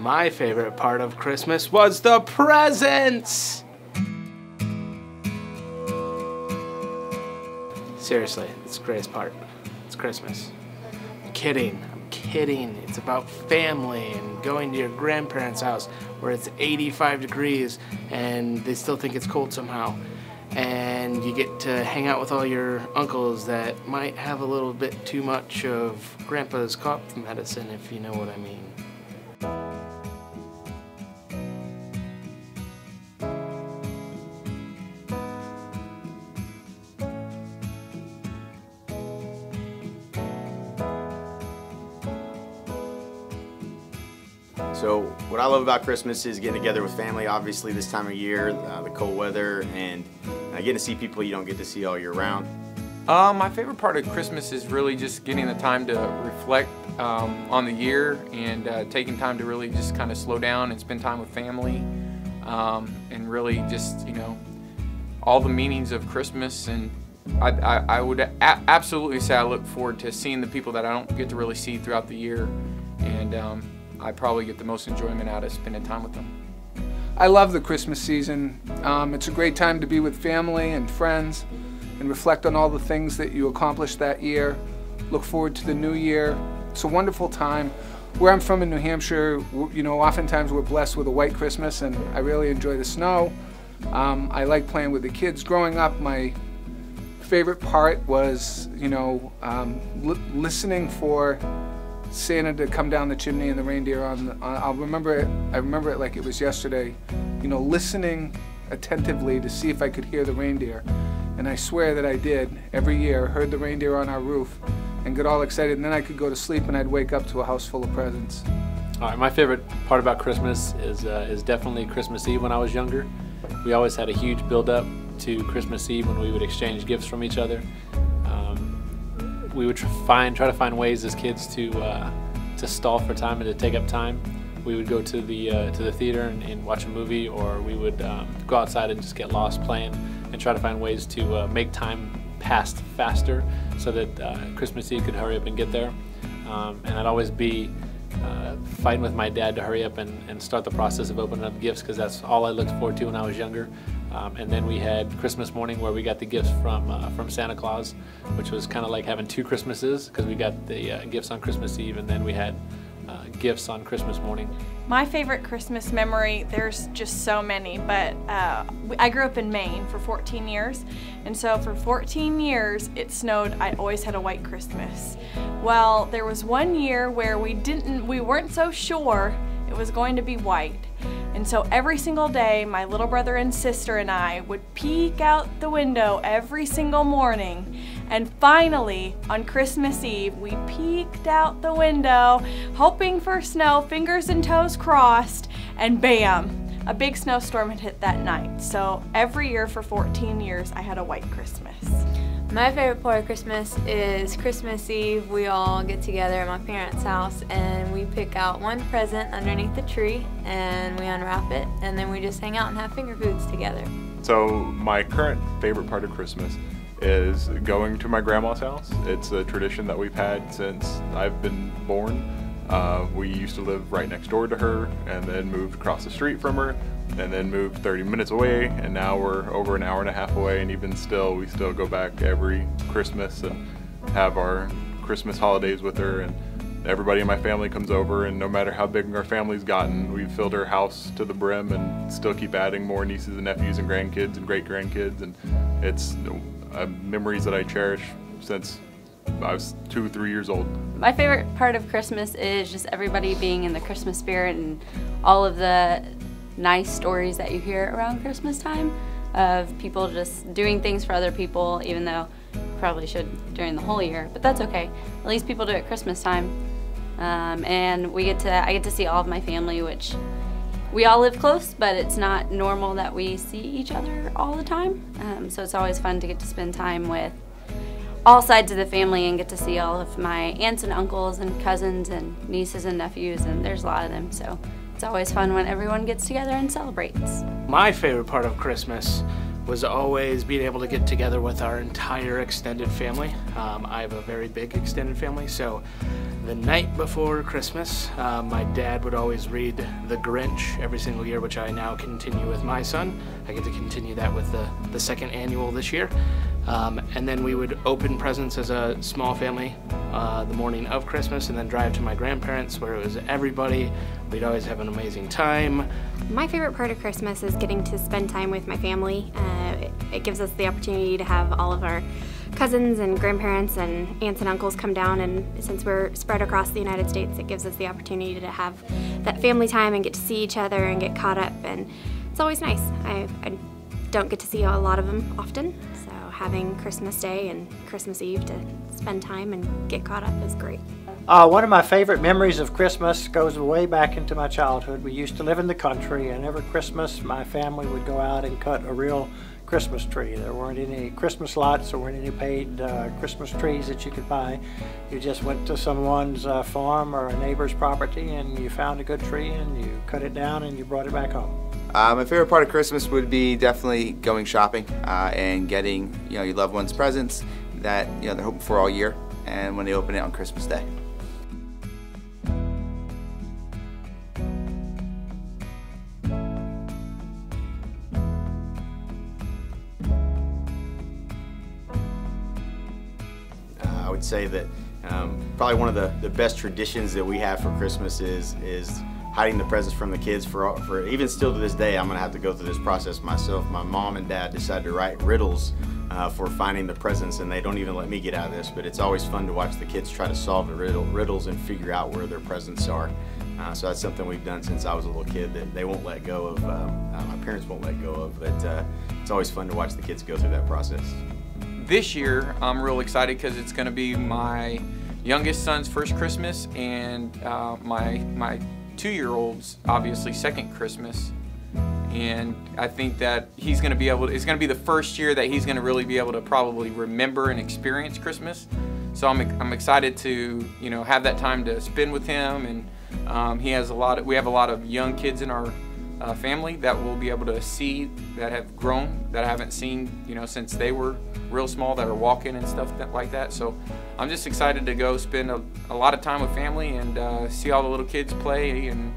My favorite part of Christmas was the presents! Seriously, it's the greatest part. It's Christmas. I'm kidding. It's about family and going to your grandparents' house where it's 85 degrees and they still think it's cold somehow. And you get to hang out with all your uncles that might have a little bit too much of Grandpa's cough medicine, if you know what I mean. So what I love about Christmas is getting together with family, obviously this time of year, the cold weather, and getting to see people you don't get to see all year round. My favorite part of Christmas is really just getting the time to reflect on the year and taking time to really just kind of slow down and spend time with family and really just, you know, all the meanings of Christmas. And I would absolutely say I look forward to seeing the people that I don't get to really see throughout the year, and I probably get the most enjoyment out of spending time with them. I love the Christmas season. It's a great time to be with family and friends and reflect on all the things that you accomplished that year. Look forward to the new year. It's a wonderful time. Where I'm from in New Hampshire, you know, oftentimes we're blessed with a white Christmas, and I really enjoy the snow. I like playing with the kids. Growing up, my favorite part was, you know, listening for Santa to come down the chimney and the reindeer I remember it like it was yesterday, you know, listening attentively to see if I could hear the reindeer. And I swear that I did. Every year, heard the reindeer on our roof and got all excited, and then I could go to sleep and I'd wake up to a house full of presents. All right, my favorite part about Christmas is definitely Christmas Eve when I was younger. We always had a huge build-up to Christmas Eve when we would exchange gifts from each other. We would try to find ways as kids to stall for time and to take up time. We would go to the theater and watch a movie, or we would go outside and just get lost playing and try to find ways to make time pass faster so that Christmas Eve could hurry up and get there. And I'd always be fighting with my dad to hurry up and start the process of opening up gifts, because that's all I looked forward to when I was younger. And then we had Christmas morning where we got the gifts from Santa Claus, which was kind of like having two Christmases, because we got the gifts on Christmas Eve and then we had gifts on Christmas morning. My favorite Christmas memory, there's just so many, but I grew up in Maine for 14 years, and so for 14 years it snowed. I always had a white Christmas. Well, there was one year where we weren't so sure it was going to be white. And so every single day, my little brother and sister and I would peek out the window every single morning. And finally, on Christmas Eve, we peeked out the window, hoping for snow, fingers and toes crossed, and bam, a big snowstorm had hit that night. So every year for 14 years, I had a white Christmas. My favorite part of Christmas is Christmas Eve. We all get together at my parents' house and we pick out one present underneath the tree and we unwrap it, and then we just hang out and have finger foods together. So my current favorite part of Christmas is going to my grandma's house. It's a tradition that we've had since I've been born. We used to live right next door to her and then moved across the street from her and then moved 30 minutes away, and now we're over an hour and a half away, and even still, we still go back every Christmas and have our Christmas holidays with her, and everybody in my family comes over, and no matter how big our family's gotten, we've filled her house to the brim and still keep adding more nieces and nephews and grandkids and great-grandkids, and it's memories that I cherish since I was 2 or 3 years old. My favorite part of Christmas is just everybody being in the Christmas spirit and all of the nice stories that you hear around Christmas time of people just doing things for other people, even though you probably should during the whole year, but that's okay. At least people do it at Christmas time. And I get to see all of my family, which we all live close, but it's not normal that we see each other all the time. So it's always fun to get to spend time with all sides of the family and get to see all of my aunts and uncles and cousins and nieces and nephews, and there's a lot of them, so it's always fun when everyone gets together and celebrates. My favorite part of Christmas was always being able to get together with our entire extended family. I have a very big extended family, so The night before Christmas, my dad would always read The Grinch every single year, which I now continue with my son. I get to continue that with the second annual this year. And then we would open presents as a small family the morning of Christmas and then drive to my grandparents where it was everybody. We'd always have an amazing time. My favorite part of Christmas is getting to spend time with my family. It gives us the opportunity to have all of our cousins and grandparents and aunts and uncles come down, and since we're spread across the United States, it gives us the opportunity to have that family time and get to see each other and get caught up, and it's always nice. I don't get to see a lot of them often, so having Christmas Day and Christmas Eve to spend time and get caught up is great. One of my favorite memories of Christmas goes way back into my childhood. We used to live in the country, and every Christmas my family would go out and cut a real Christmas tree. There weren't any Christmas lights, there weren't any paid Christmas trees that you could buy. You just went to someone's farm or a neighbor's property and you found a good tree and you cut it down and you brought it back home. My favorite part of Christmas would be definitely going shopping and getting your loved ones presents that they're hoping for all year, and when they open it on Christmas Day. I would say that probably one of the best traditions that we have for Christmas is hiding the presents from the kids. For even still to this day, I'm gonna have to go through this process myself. My mom and dad decided to write riddles for finding the presents, and they don't even let me get out of this, but it's always fun to watch the kids try to solve the riddles and figure out where their presents are. So that's something we've done since I was a little kid that they won't let go of, my parents won't let go of, but it's always fun to watch the kids go through that process. This year, I'm real excited because it's going to be my youngest son's first Christmas and my 2-year-old's obviously second Christmas. And I think that he's going to be able to, it's going to be the first year that he's going to really be able to probably remember and experience Christmas. So I'm excited to have that time to spend with him, and we have a lot of young kids in our family that we'll be able to see that have grown, that I haven't seen since they were real small, that are walking and stuff like that. So I'm just excited to go spend a lot of time with family and see all the little kids play and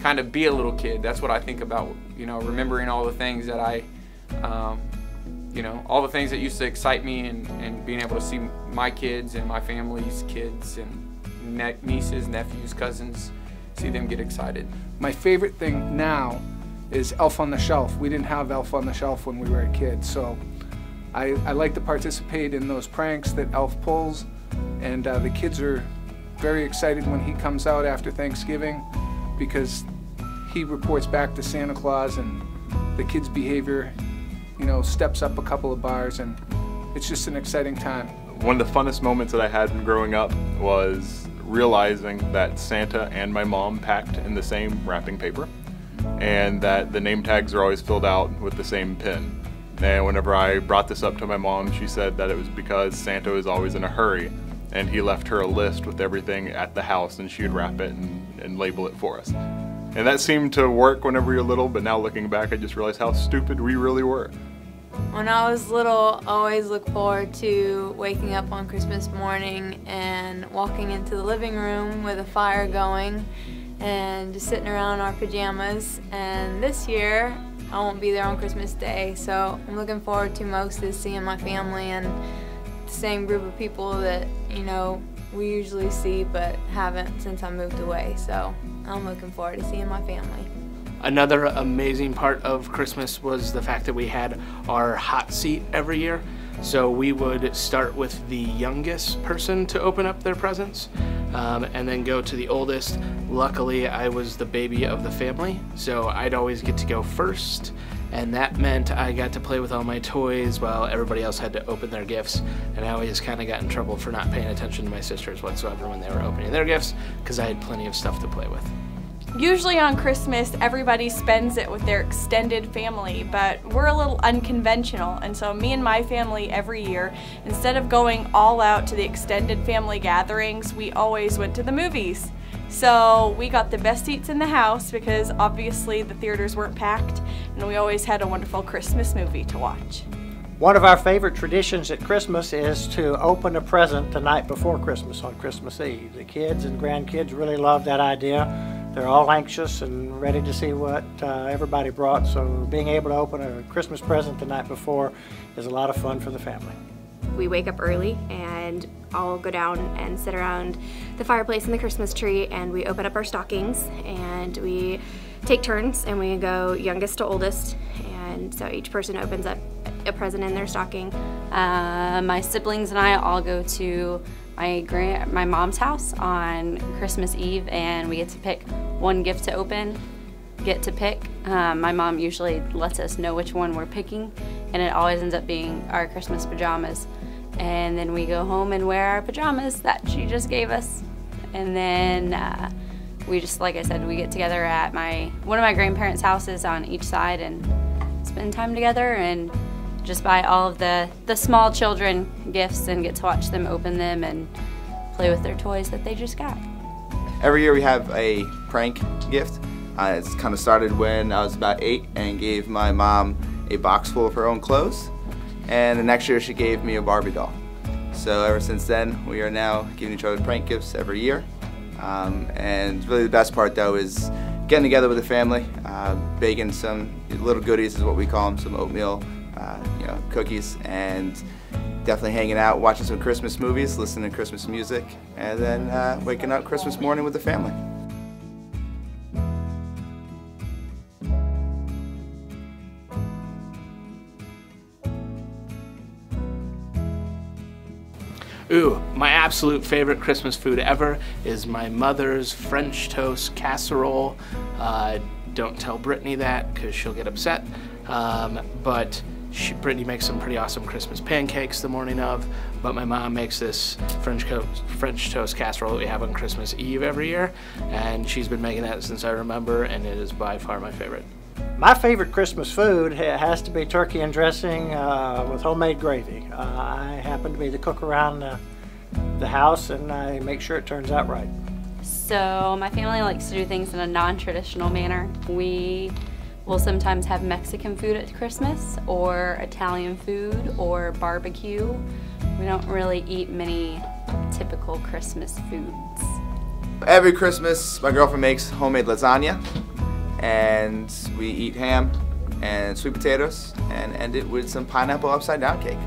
kind of be a little kid. That's what I think about, remembering all the things that all the things that used to excite me, and being able to see my kids and my family's kids and nieces, nephews, cousins, see them get excited. My favorite thing now is Elf on the Shelf. We didn't have Elf on the Shelf when we were a kid, so I like to participate in those pranks that Elf pulls, and the kids are very excited when he comes out after Thanksgiving because he reports back to Santa Claus, and the kids' behavior, steps up a couple of bars, and it's just an exciting time. One of the funnest moments that I had growing up was realizing that Santa and my mom packed in the same wrapping paper, and that the name tags are always filled out with the same pin. And whenever I brought this up to my mom, she said that it was because Santa was always in a hurry, and he left her a list with everything at the house, and she would wrap it and label it for us. And that seemed to work whenever you're little, but now looking back, I just realized how stupid we really were. When I was little, I always looked forward to waking up on Christmas morning and walking into the living room with a fire going and just sitting around in our pajamas. And this year, I won't be there on Christmas Day, so I'm looking forward to most is seeing my family and the same group of people that, we usually see but haven't since I moved away. So I'm looking forward to seeing my family. Another amazing part of Christmas was the fact that we had our hot seat every year. So we would start with the youngest person to open up their presents and then go to the oldest. Luckily, I was the baby of the family, so I'd always get to go first. And that meant I got to play with all my toys while everybody else had to open their gifts. And I always kind of got in trouble for not paying attention to my sisters whatsoever when they were opening their gifts, because I had plenty of stuff to play with. Usually on Christmas, everybody spends it with their extended family, but we're a little unconventional, and so me and my family every year, instead of going all out to the extended family gatherings, we always went to the movies. So we got the best seats in the house because obviously the theaters weren't packed, and we always had a wonderful Christmas movie to watch. One of our favorite traditions at Christmas is to open a present the night before Christmas on Christmas Eve. The kids and grandkids really love that idea. They're all anxious and ready to see what everybody brought, so being able to open a Christmas present the night before is a lot of fun for the family. We wake up early and all go down and sit around the fireplace and the Christmas tree, and we open up our stockings and we take turns and we go youngest to oldest, and so each person opens up a present in their stocking. My siblings and I all go to my mom's house on Christmas Eve, and we get to pick one gift to open, get to pick. My mom usually lets us know which one we're picking, and it always ends up being our Christmas pajamas. And then we go home and wear our pajamas that she just gave us. And then we just, like I said, we get together at one of my grandparents' houses on each side and spend time together and just buy all of the small children gifts and get to watch them open them and play with their toys that they just got. Every year we have a prank gift. It's kind of started when I was about 8 and gave my mom a box full of her own clothes. And the next year she gave me a Barbie doll. So ever since then we are now giving each other prank gifts every year. And really the best part though is getting together with the family, baking some little goodies is what we call them, some oatmeal, cookies, and definitely hanging out, watching some Christmas movies, listening to Christmas music, and then waking up Christmas morning with the family. Ooh, my absolute favorite Christmas food ever is my mother's French toast casserole. Don't tell Brittany that because she'll get upset. But Brittany makes some pretty awesome Christmas pancakes the morning of, but my mom makes this French toast casserole that we have on Christmas Eve every year, and she's been making that since I remember, and it is by far my favorite. My favorite Christmas food has to be turkey and dressing with homemade gravy. I happen to be the cook around the house, and I make sure it turns out right. So my family likes to do things in a non-traditional manner. We will sometimes have Mexican food at Christmas, or Italian food, or barbecue. We don't really eat many typical Christmas foods. Every Christmas my girlfriend makes homemade lasagna, and we eat ham and sweet potatoes and end it with some pineapple upside down cake.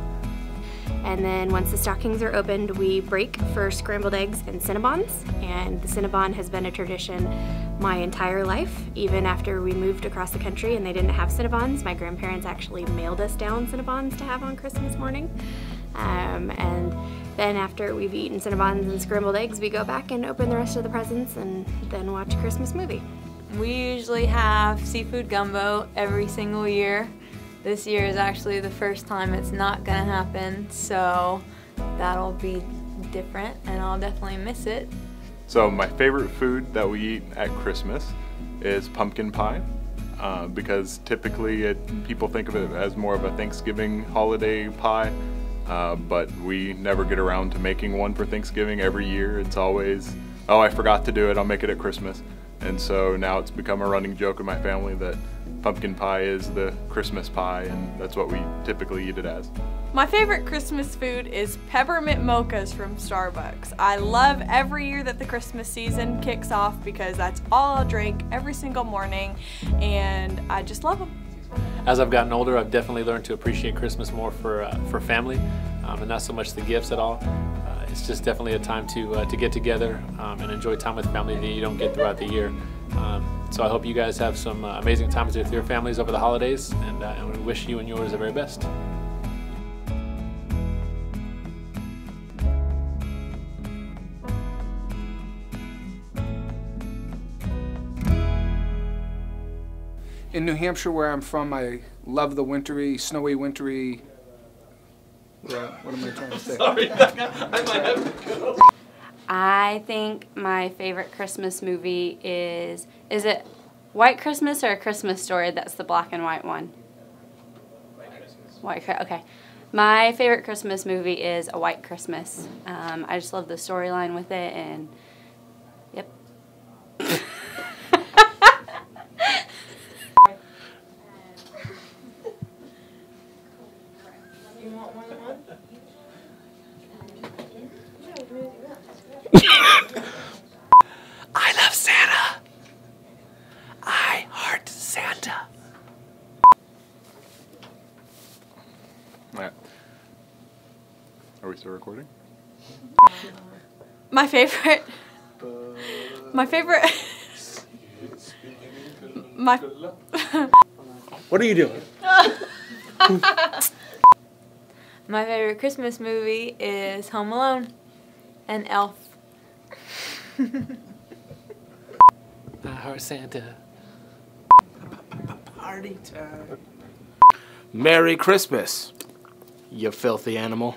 And then once the stockings are opened, we break for scrambled eggs and Cinnabons, and the Cinnabon has been a tradition my entire life. Even after we moved across the country and they didn't have Cinnabons, my grandparents actually mailed us down Cinnabons to have on Christmas morning. And then after we've eaten Cinnabons and scrambled eggs, we go back and open the rest of the presents and then watch a Christmas movie. We usually have seafood gumbo every single year. This year is actually the first time it's not gonna happen, so that'll be different and I'll definitely miss it. So my favorite food that we eat at Christmas is pumpkin pie, because typically people think of it as more of a Thanksgiving holiday pie, but we never get around to making one for Thanksgiving. Every year it's always, oh, I forgot to do it, I'll make it at Christmas. And so now it's become a running joke in my family that pumpkin pie is the Christmas pie, and that's what we typically eat it as. My favorite Christmas food is peppermint mochas from Starbucks. I love every year that the Christmas season kicks off because that's all I'll drink every single morning, and I just love them. As I've gotten older, I've definitely learned to appreciate Christmas more for family, and not so much the gifts at all. It's just definitely a time to get together and enjoy time with family that you don't get throughout the year. So I hope you guys have some amazing times with your families over the holidays, and we wish you and yours the very best. In New Hampshire, where I'm from, I love the wintry, snowy, wintry. What am I trying to say? Sorry, I might have to go. I think my favorite Christmas movie is it White Christmas or A Christmas Story? That's the black and white one. White Christmas. Okay. My favorite Christmas movie is A White Christmas. I just love the storyline with it, and yep. Are we still recording? My favorite. What are you doing? My favorite Christmas movie is Home Alone and Elf. I Heart Santa. Party time. Merry Christmas, you filthy animal.